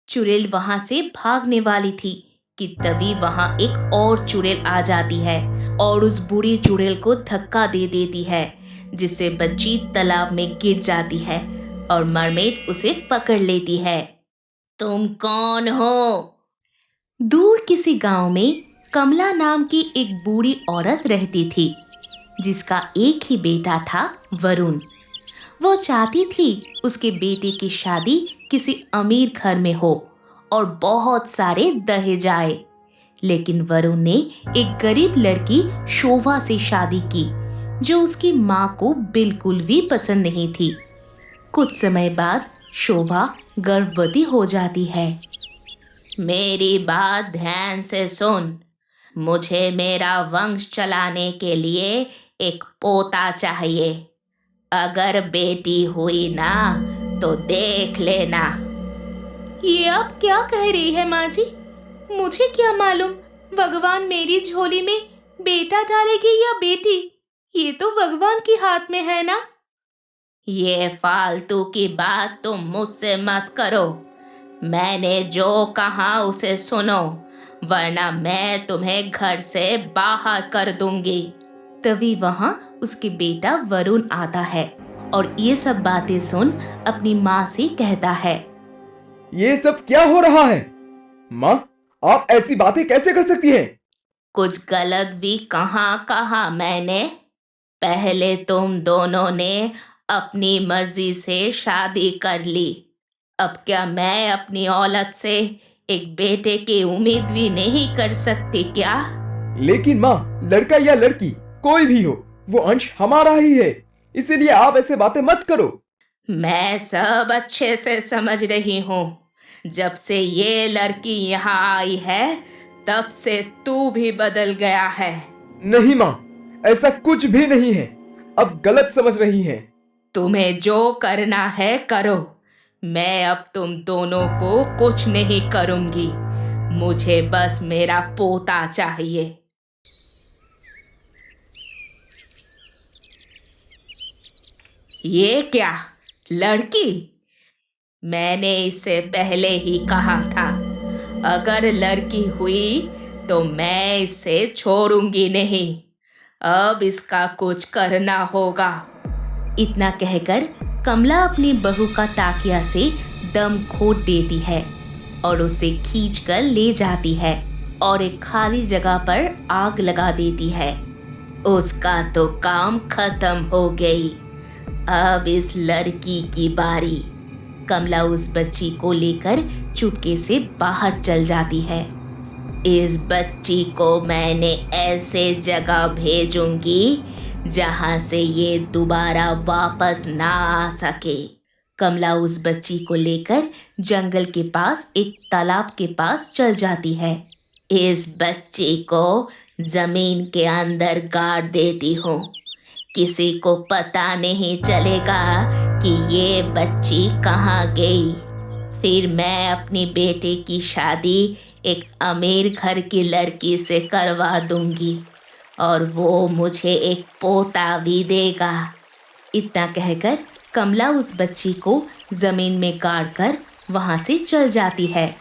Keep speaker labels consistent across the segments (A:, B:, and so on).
A: चुड़ैल वहां से भागने वाली थी कि तभी वहां एक और चुड़ैल आ जाती है और उस बूढ़ी चुड़ैल को धक्का दे देती है, जिससे बच्ची तालाब में गिर जाती है और मरमेड उसे पकड़ लेती है। तुम कौन हो? दूर किसी गांव में कमला नाम की एक बूढ़ी औरत रहती थी, जिसका एक ही बेटा था, वरुण। वो चाहती थी उसके बेटे की शादी किसी अमीर घर में हो और बहुत सारे दहेज आए। लेकिन वरुण ने एक गरीब लड़की शोभा से शादी की, जो उसकी माँ को बिल्कुल भी पसंद नहीं थी। कुछ समय बाद शोभा गर्भवती हो जाती है। मेरी बात ध्यान से सुन। मुझे मेरा वंश चलाने के लिए एक पोता चाहिए। अगर बेटी हुई ना तो देख लेना। ये आप क्या कह रही है माँ जी? मुझे क्या मालूम भगवान मेरी झोली में बेटा डालेगी या बेटी? ये तो भगवान के हाथ में है ना। ये फालतू की बात तुम मुझसे मत करो। मैंने जो कहा उसे सुनो, वरना मैं तुम्हें घर से बाहर कर दूंगी। तभी वहां उसके बेटा वरुण आता है और ये सब बातें सुन अपनी माँ से कहता है,
B: ये सब क्या हो रहा है? माँ, आप ऐसी बातें कैसे कर सकती हैं?
A: कुछ गलत भी कहाँ कहा मैंने? पहले तुम दोनों ने अपनी मर्जी से शादी कर ली। अब क्या मैं अपनी औलाद से एक बेटे की उम्मीद भी नहीं कर सकती क्या?
B: लेकिन माँ, लड़का या लड़की कोई भी हो, वो अंश हमारा ही है, इसीलिए आप ऐसे बातें मत करो।
A: मैं सब अच्छे से समझ रही हूँ। जब से ये लड़की यहाँ आई है, तब से तू भी बदल गया है।
B: नहीं माँ, ऐसा कुछ भी नहीं है। अब गलत समझ रही हैं।
A: तुम्हें जो करना है करो। मैं अब तुम दोनों को कुछ नहीं करूंगी। मुझे बस मेरा पोता चाहिए। ये क्या लड़की? मैंने इससे पहले ही कहा था, अगर लड़की हुई तो मैं इसे छोड़ूंगी नहीं। अब इसका कुछ करना होगा। इतना कहकर कमला अपनी बहू का ताकिया से दम घोट देती है और उसे खींचकर ले जाती है और एक खाली जगह पर आग लगा देती है। उसका तो काम खत्म हो गई। अब इस लड़की की बारी। कमला उस बच्ची को लेकर चुपके से बाहर चल जाती है। इस बच्ची को मैंने ऐसे जगह भेजूंगी जहां से ये दोबारा वापस ना आ सके। कमला उस बच्ची को लेकर जंगल के पास एक तालाब के पास चल जाती है। इस बच्ची को जमीन के अंदर गाड़ देती हूँ। किसी को पता नहीं चलेगा कि ये बच्ची कहाँ गई। फिर मैं अपनी बेटे की शादी एक अमीर घर की लड़की से करवा दूंगी और वो मुझे एक पोता भी देगा। इतना कहकर कमला उस बच्ची को जमीन में गाड़ कर वहां से चल जाती है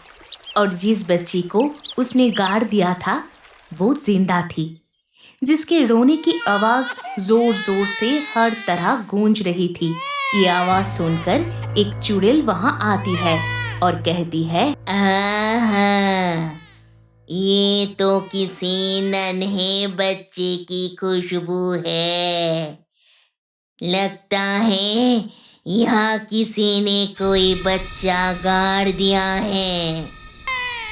A: और जिस बच्ची को उसने गाड़ दिया था वो जिंदा थी, जिसके रोने की आवाज जोर जोर से हर तरह गूंज रही थी। ये आवाज सुनकर एक चुड़ैल वहां आती है और कहती है, आहा, ये तो किसी नन्हे बच्चे की खुशबू है। लगता है यहाँ किसी ने कोई बच्चा गाड़ दिया है।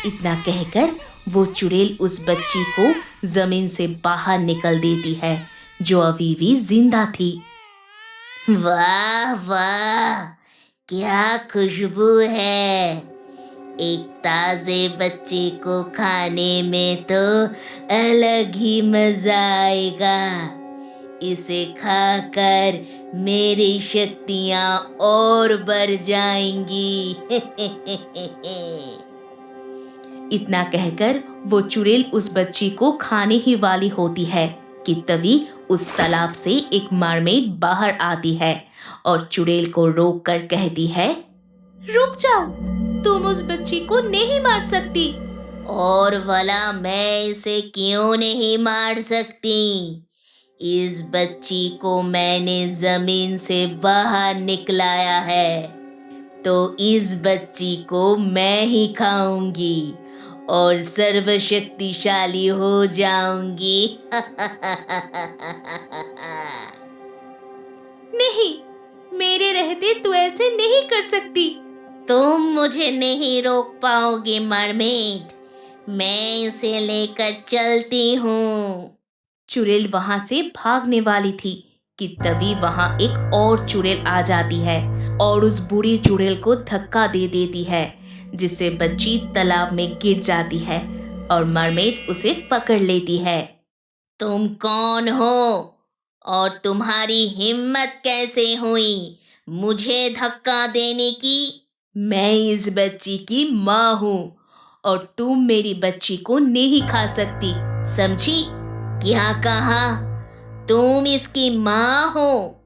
A: इतना कहकर वो चुड़ैल उस बच्ची को जमीन से बाहर निकल देती है, जो अभी भी जिंदा थी। वाह वाह, क्या खुशबू है। एक ताजे बच्चे को खाने में तो अलग ही मजा आएगा। इसे खाकर मेरी शक्तियां और बढ़ जाएंगी। इतना कहकर वो चुड़ैल उस बच्ची को खाने ही वाली होती है कि तभी उस तालाब से एक मरमेड बाहर आती है और चुड़ैल को रोक कर कहती है, रुक जाओ, तुम उस बच्ची को नहीं मार सकती।
C: और भला मैं इसे क्यों नहीं मार सकती? इस बच्ची को मैंने जमीन से बाहर निकलाया है, तो इस बच्ची को मैं ही खाऊंगी और सर्वशक्तिशाली हो जाऊंगी।
A: नहीं, मेरे रहते तू ऐसे नहीं कर सकती।
C: तुम मुझे नहीं रोक पाओगे मरमेड, मैं इसे लेकर चलती हूँ।
A: चुड़ैल वहां से भागने वाली थी कि तभी वहां एक और चुड़ैल आ जाती है और उस बूढ़ी चुड़ैल को धक्का दे देती है, जिससे बच्ची तालाब में गिर जाती है और मरमेड उसे पकड़ लेती है।
C: तुम कौन हो और तुम्हारी हिम्मत कैसे हुई मुझे धक्का देने की?
A: मैं इस बच्ची की माँ हूँ और तुम मेरी बच्ची को नहीं खा सकती, समझी?
C: क्या कहा? तुम इसकी माँ हो?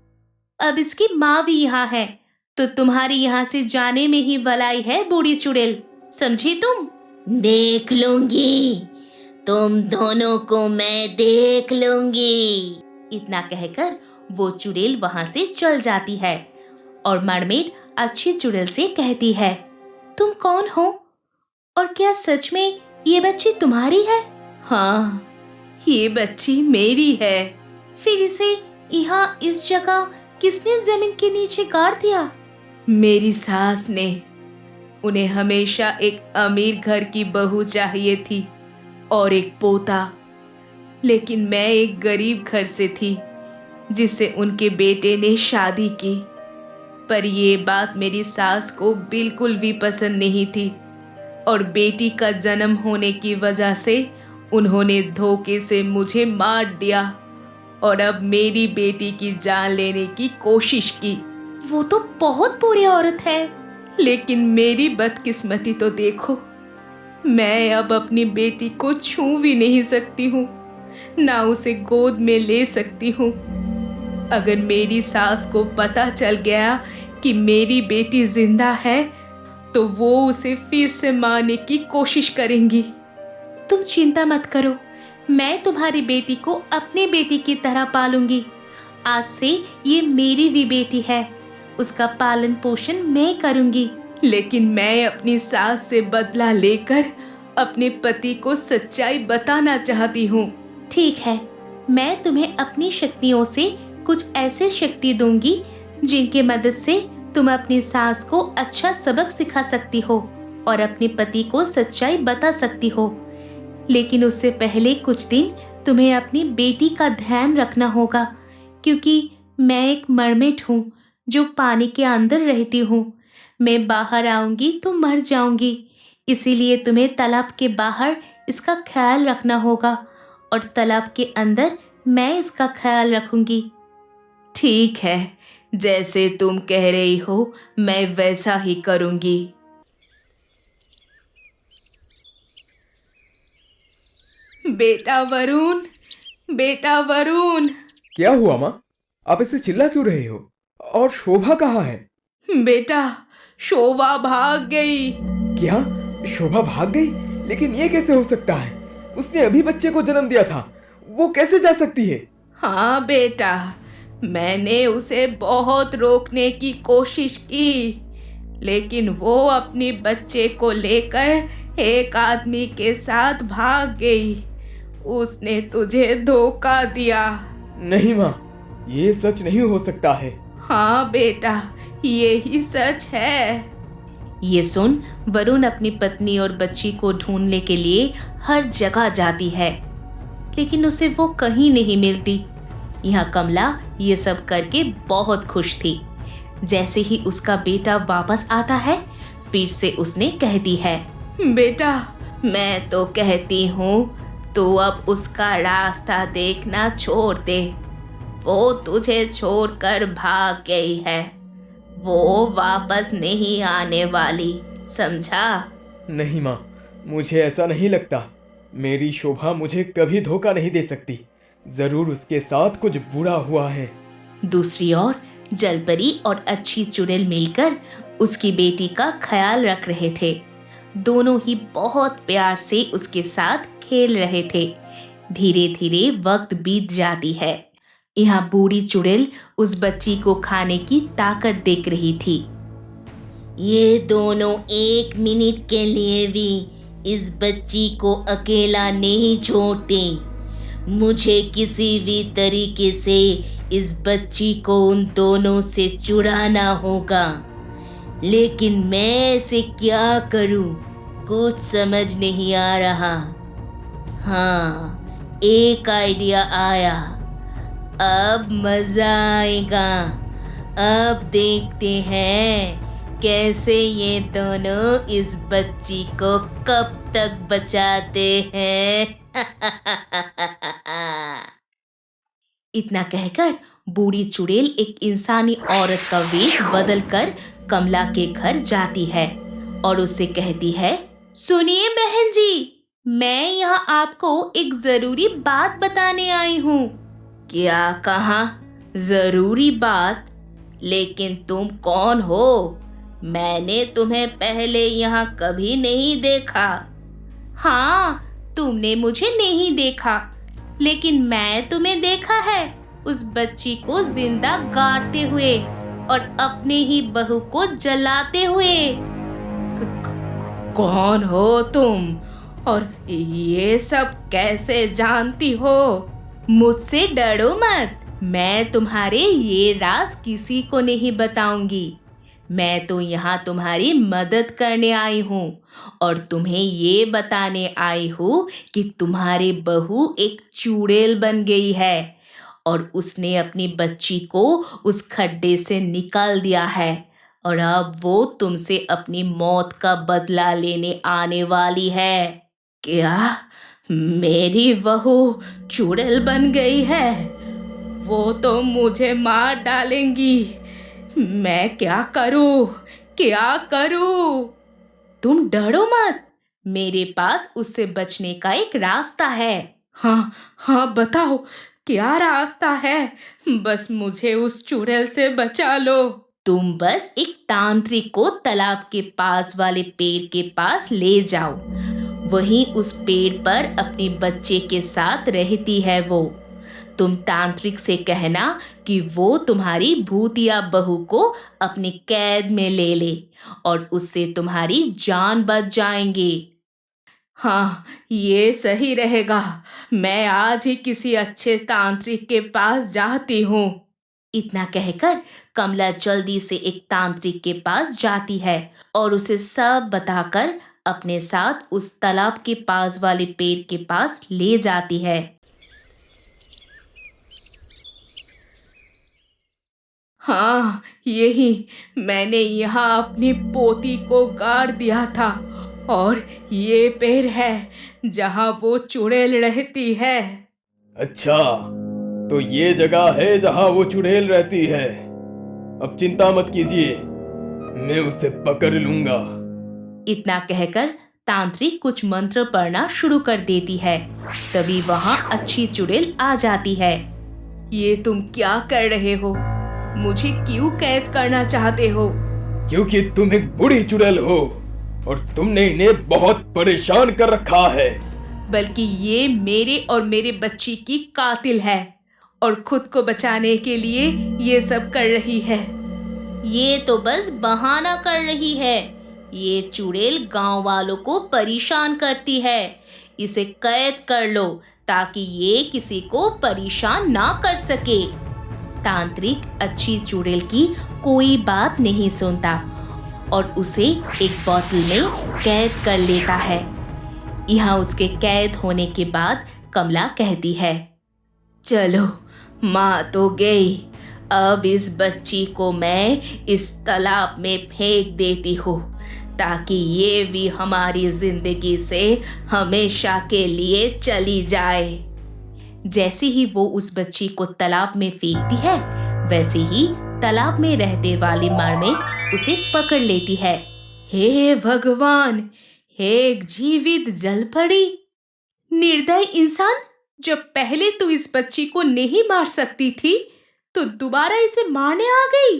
A: अब इसकी माँ भी यहाँ है, तो तुम्हारी यहाँ से जाने में ही भलाई है बूढ़ी चुड़ैल, समझी तुम?
C: देख लूंगी, तुम दोनों को मैं देख लूंगी।
A: इतना कहकर वो चुड़ैल वहां से चल जाती है और मरमेड अच्छी चुड़ैल से कहती है, तुम कौन हो और क्या सच में ये बच्ची तुम्हारी है? हाँ, ये बच्ची मेरी है। फिर इसे यहाँ इस जगह किसने जमीन के नीचे गाड़ दिया? मेरी सास ने। उन्हें हमेशा एक अमीर घर की बहू चाहिए थी और एक पोता, लेकिन मैं एक गरीब घर से थी जिससे उनके बेटे ने शादी की। पर ये बात मेरी सास को बिल्कुल भी पसंद नहीं थी और बेटी का जन्म होने की वजह से उन्होंने धोखे से मुझे मार दिया और अब मेरी बेटी की जान लेने की कोशिश की। वो तो बहुत बुरी औरत है, लेकिन मेरी बदकिस्मती तो देखो, मैं अब अपनी बेटी को छू भी नहीं सकती हूँ, ना उसे गोद में ले सकती हूँ। अगर मेरी सास को पता चल गया कि मेरी बेटी जिंदा है तो वो उसे फिर से मारने की कोशिश करेंगी। तुम चिंता मत करो, मैं तुम्हारी बेटी को अपनी बेटी की तरह पालूंगी। आज से ये मेरी भी बेटी है, उसका पालन पोषण मैं करूंगी। लेकिन मैं अपनी सास से बदला लेकर अपने पति को सच्चाई बताना चाहती हूँ। ठीक है, मैं तुम्हें अपनी शक्तियों से कुछ ऐसे शक्ति दूंगी जिनके मदद से तुम अपनी सास को अच्छा सबक सिखा सकती हो और अपने पति को सच्चाई बता सकती हो। लेकिन उससे पहले कुछ दिन तुम्हें अपनी बेटी का ध्यान रखना होगा, क्योंकि मैं एक मरमेड हूँ जो पानी के अंदर रहती हूँ। मैं बाहर आऊंगी तो मर जाऊंगी, इसीलिए तुम्हें तालाब के बाहर इसका ख्याल रखना होगा और तालाब के अंदर मैं इसका ख्याल रखूंगी। ठीक है, जैसे तुम कह रही हो मैं वैसा ही करूंगी। बेटा वरुण, बेटा वरुण।
B: क्या हुआ माँ? आप इसे चिल्ला क्यों रहे हो? और शोभा कहाँ है?
A: बेटा, शोभा भाग गई।
B: क्या? शोभा भाग गई? लेकिन ये कैसे हो सकता है? उसने अभी बच्चे को जन्म दिया था, वो कैसे जा सकती है?
A: हाँ बेटा, मैंने उसे बहुत रोकने की कोशिश की, लेकिन वो अपने बच्चे को लेकर एक आदमी के साथ भाग गई। उसने तुझे धोखा दिया।
B: नहीं माँ, ये सच नहीं हो सकता है।
A: हाँ बेटा, ये ही सच है। ये सुन वरुण अपनी पत्नी और बच्ची को ढूंढने के लिए हर जगह जाती है, लेकिन उसे वो कहीं नहीं मिलती। यहाँ कमला ये सब करके बहुत खुश थी। जैसे ही उसका बेटा वापस आता है, फिर से उसने कहती है, बेटा, मैं तो कहती हूँ तू अब उसका रास्ता देखना छोड़ दे। वो तुझे छोड़कर भाग गई है, वो वापस नहीं आने वाली, समझा?
B: नहीं माँ, मुझे ऐसा नहीं लगता। मेरी शोभा मुझे कभी धोखा नहीं दे सकती। जरूर उसके साथ कुछ बुरा हुआ है।
A: दूसरी ओर जलपरी और अच्छी चुड़ैल मिलकर उसकी बेटी का ख्याल रख रहे थे। दोनों ही बहुत प्यार से उसके साथ खेल रहे थे। धीरे धीरे वक्त बीत जाती है। यहाँ बूढ़ी चुड़ैल उस बच्ची को खाने की ताकत देख रही थी।
C: ये दोनों 1 मिनट के लिए भी इस बच्ची को अकेला नहीं छोड़ते। मुझे किसी भी तरीके से इस बच्ची को उन दोनों से छुड़ाना होगा, लेकिन मैं इसे क्या करूं, कुछ समझ नहीं आ रहा। हाँ, एक आइडिया आया। अब मजा आएगा। अब देखते हैं कैसे ये दोनों इस बच्ची को कब तक बचाते हैं।
A: इतना कहकर बूढ़ी चुड़ैल एक इंसानी औरत का वेश बदलकर कमला के घर जाती है और उससे कहती है, सुनिए बहन जी, मैं यहाँ आपको एक जरूरी बात बताने आई हूँ। क्या कहा? जरूरी बात? लेकिन तुम कौन हो? मैंने तुम्हें पहले यहाँ कभी नहीं देखा। हाँ, तुमने मुझे नहीं देखा, लेकिन मैं तुम्हें देखा है, उस बच्ची को जिंदा गाड़ते हुए और अपने ही बहू को जलाते हुए। कौन हो तुम और ये सब कैसे जानती हो? मुझसे डरो मत, मैं तुम्हारे ये राज किसी को नहीं बताऊंगी। मैं तो यहाँ तुम्हारी मदद करने आई हूँ और तुम्हें ये बताने आई हूँ कि तुम्हारी बहू एक चुड़ैल बन गई है और उसने अपनी बच्ची को उस खड्डे से निकाल दिया है और अब वो तुमसे अपनी मौत का बदला लेने आने वाली है। क्या मेरी बहू चुड़ैल बन गई है? वो तो मुझे मार डालेंगी। मैं क्या करूं? क्या करूं? तुम डरो मत, मेरे पास उससे बचने का एक रास्ता है। हाँ हाँ, बताओ क्या रास्ता है? बस मुझे उस चुड़ैल से बचा लो। तुम बस एक तांत्रिक को तालाब के पास वाले पेड़ के पास ले जाओ। वहीं उस पेड़ पर अपने बच्चे के साथ रहती है वो। तुम तांत्रिक से कहना कि वो तुम्हारी भूतिया बहू को अपनी कैद में ले ले और उससे तुम्हारी जान बच जाएंगी। हाँ, ये सही रहेगा। मैं आज ही किसी अच्छे तांत्रिक के पास जाती हूँ। इतना कहकर कमला जल्दी से एक तांत्रिक के पास जाती है और उसे सब बताकर अपने साथ उस तालाब के पास वाले पेड़ के पास ले जाती है। हाँ, यही, मैंने यहाँ अपनी पोती को गाड़ दिया था और ये पेड़ है जहाँ वो चुड़ैल रहती है।
B: अच्छा, तो ये जगह है जहाँ वो चुड़ैल रहती है। अब चिंता मत कीजिए, मैं उसे पकड़ लूंगा।
A: इतना कहकर तांत्रिक कुछ मंत्र पढ़ना शुरू कर देती है। तभी वहाँ अच्छी चुड़ैल आ जाती है। ये तुम क्या कर रहे हो? मुझे क्यों कैद करना चाहते हो?
B: क्योंकि तुम एक बुरी चुड़ैल हो और तुमने इन्हें बहुत परेशान कर रखा है।
A: बल्कि ये मेरे और मेरे बच्ची की कातिल है और खुद को बचाने के लिए ये सब कर रही है।
C: ये तो बस बहाना कर रही है। ये चुड़ैल गांव वालों को परेशान करती है। इसे कैद कर लो ताकि ये किसी को परेशान ना कर सके।
A: तांत्रिक अच्छी चुड़ैल की कोई बात नहीं सुनता और उसे एक बोतल में कैद कर लेता है। यहाँ उसके कैद होने के बाद कमला कहती है, चलो, माँ तो गई, अब इस बच्ची को मैं इस तालाब में फेंक देती हूँ ताकि ये भी हमारी जिंदगी से हमेशा के लिए चली जाए। जैसे ही वो उस बच्ची को तालाब में फेंकती है, वैसे ही तालाब में रहते वाली मरमेड उसे पकड़ लेती है। हे भगवान, एक जीवित जल पड़ी। निर्दयी इंसान, जब पहले तू इस बच्ची को नहीं मार सकती थी तो दोबारा इसे मारने आ गई।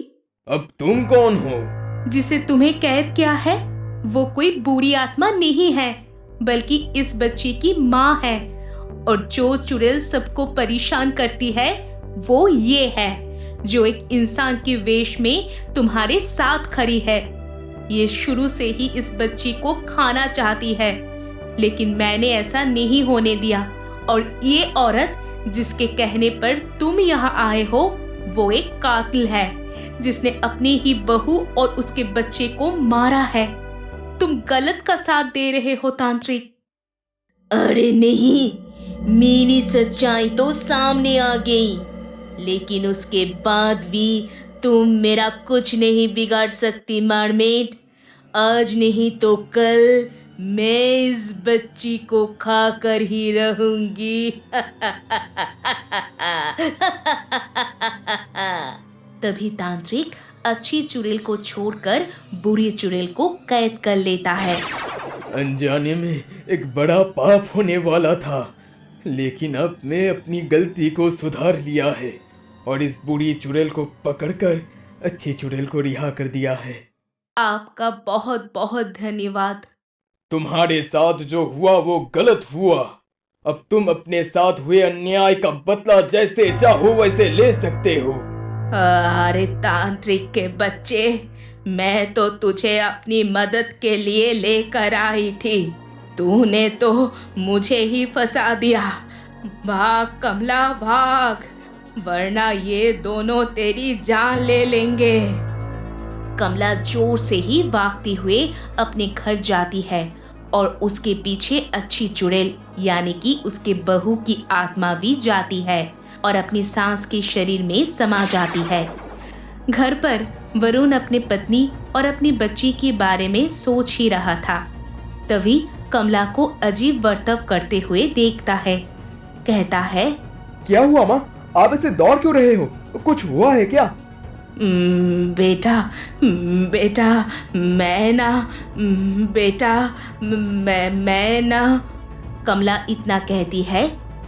B: अब तुम कौन हो
A: जिसे तुम्हें कैद किया है वो कोई बुरी आत्मा नहीं है, बल्कि इस बच्ची की माँ है। और जो चुड़ैल सबको परेशान करती है वो ये है, जो एक इंसान के वेश में तुम्हारे साथ खड़ी है। ये शुरू से ही इस बच्ची को खाना चाहती है, लेकिन मैंने ऐसा नहीं होने दिया। और ये औरत जिसके कहने पर तुम यहाँ आए हो वो एक कातिल है, जिसने अपनी ही बहू और उसके बच्चे को मारा है। तुम गलत का साथ दे रहे हो तांत्रिक।
C: अरे नहीं, मेरी सच्चाई तो सामने आ गई, लेकिन उसके बाद भी तुम मेरा कुछ नहीं बिगाड़ सकती मरमेड। आज नहीं तो कल मैं इस बच्ची को खाकर ही रहूंगी।
A: तभी तांत्रिक अच्छी चुड़ैल को छोड़कर बुरी चुड़ैल को कैद कर लेता है।
B: अनजाने में एक बड़ा पाप होने वाला था, लेकिन अब मैं अपनी गलती को सुधार लिया है और इस बुरी चुड़ैल को पकड़कर अच्छी चुड़ैल को रिहा कर दिया है।
A: आपका बहुत बहुत धन्यवाद।
B: तुम्हारे साथ जो हुआ वो गलत हुआ। अब तुम अपने साथ हुए अन्याय का बदला जैसे चाहो वैसे ले सकते हो।
A: अरे तांत्रिक के बच्चे, मैं तो तुझे अपनी मदद के लिए लेकर आई थी, तूने तो मुझे ही फंसा दिया। भाग कमला भाग, वरना ये दोनों तेरी जान ले लेंगे। कमला जोर से ही भागती हुए अपने घर जाती है और उसके पीछे अच्छी चुड़ैल यानी कि उसके बहू की आत्मा भी जाती है और अपनी सांस के शरीर में समा जाती है। घर पर वरुण अपने पत्नी और अपनी बच्ची के बारे में सोच ही रहा था। तभी कमला को अजीब बर्ताव करते हुए देखता है। कहता है,
B: क्या हुआ माँ, आप ऐसे दौड़ क्यों रहे हो? कुछ हुआ है क्या?
A: बेटा मैं ना। कमला इतना कहती है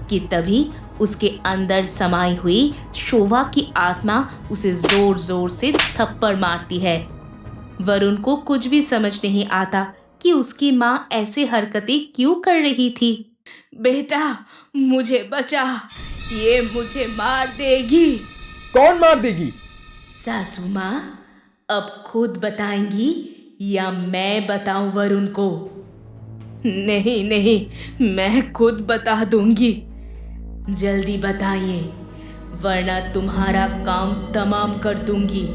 A: कि तभी उसके अंदर समाई हुई शोभा की आत्मा उसे जोर जोर से थप्पड़ मारती है। वरुण को कुछ भी समझ नहीं आता कि उसकी माँ ऐसे हरकतें क्यों कर रही थी। बेटा मुझे बचा, ये मुझे मार देगी।
B: कौन मार देगी?
C: सासू माँ अब खुद बताएंगी या मैं बताऊं वरुण को?
A: नहीं, मैं खुद बता दूंगी।
C: जल्दी बताइए, वरना तुम्हारा काम तमाम कर दूंगी।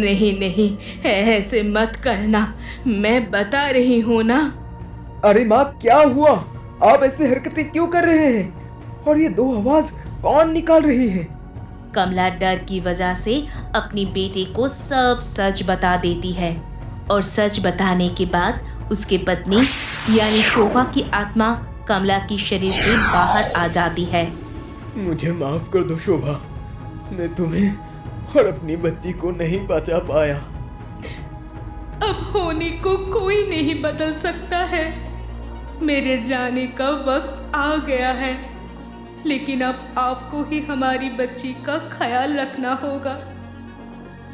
A: नहीं, ऐसे मत करना, मैं बता रही हूँ ना।
B: अरे माँ, क्या हुआ? आप ऐसे हरकतें क्यों कर रहे हैं? और ये दो आवाज कौन निकाल रही है?
A: कमला डर की वजह से अपनी बेटे को सब सच बता देती है और सच बताने के बाद उसकी पत्नी यानी शोभा की आत्मा कमला की शरीर से बाहर आ जाती है।
B: मुझे माफ कर दो शोभा, मैं तुम्हें और अपनी बच्ची को नहीं बचा पाया।
A: अब होने को कोई नहीं बदल सकता है। मेरे जाने का वक्त आ गया है, लेकिन अब आपको ही हमारी बच्ची का ख्याल रखना होगा।